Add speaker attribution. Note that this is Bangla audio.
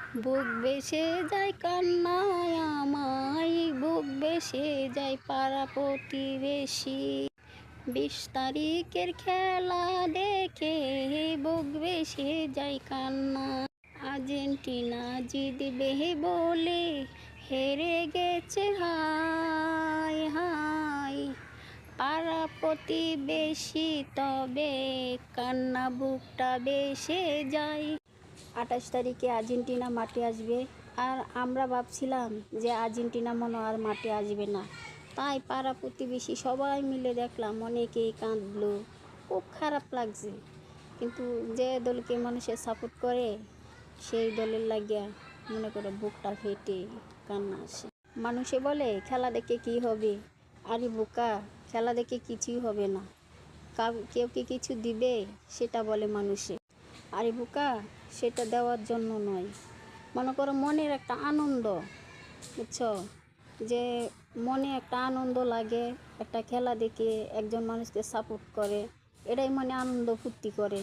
Speaker 1: বুক ভেসে যায় কান্নায় আমায়, বুক ভেসে যায় পাড়া প্রতিবেশী। 20 তারিখের খেলা দেখে বুক ভেসে যায় কান্না। আর্জেন্টিনা জিতবে বলে হেরে গেছে হায় হায়, পাড়া প্রতিবেশী তবে কান্না বুকটা ভেসে যায়। 28 তারিখে আর্জেন্টিনা মাঠে আসবে, আর আমরা ভাবছিলাম যে আর্জেন্টিনা মনে হয় আর মাঠে আসবে না। তাই পাড়া প্রতিবেশী সবাই মিলে দেখলাম অনেকেই কাঁদলো, খুব খারাপ লাগছে। কিন্তু যে দলকে মানুষের সাপোর্ট করে সেই দলের লাগিয়া মনে করে বুকটা ফেটে কান্না আসে। মানুষে বলে খেলা দেখে কি হবে, আরে বোকা, খেলা দেখে কিছুই হবে না। কেউ কি কিছু দিবে সেটা বলে মানুষে, আরে বোকা, সেটা দেওয়ার জন্য নয়। মনে করো মনের একটা আনন্দ, বুঝছো, যে মনে একটা আনন্দ লাগে একটা খেলা দেখে একজন মানুষকে সাপোর্ট করে, এটাই মনে আনন্দ ফুর্তি করে।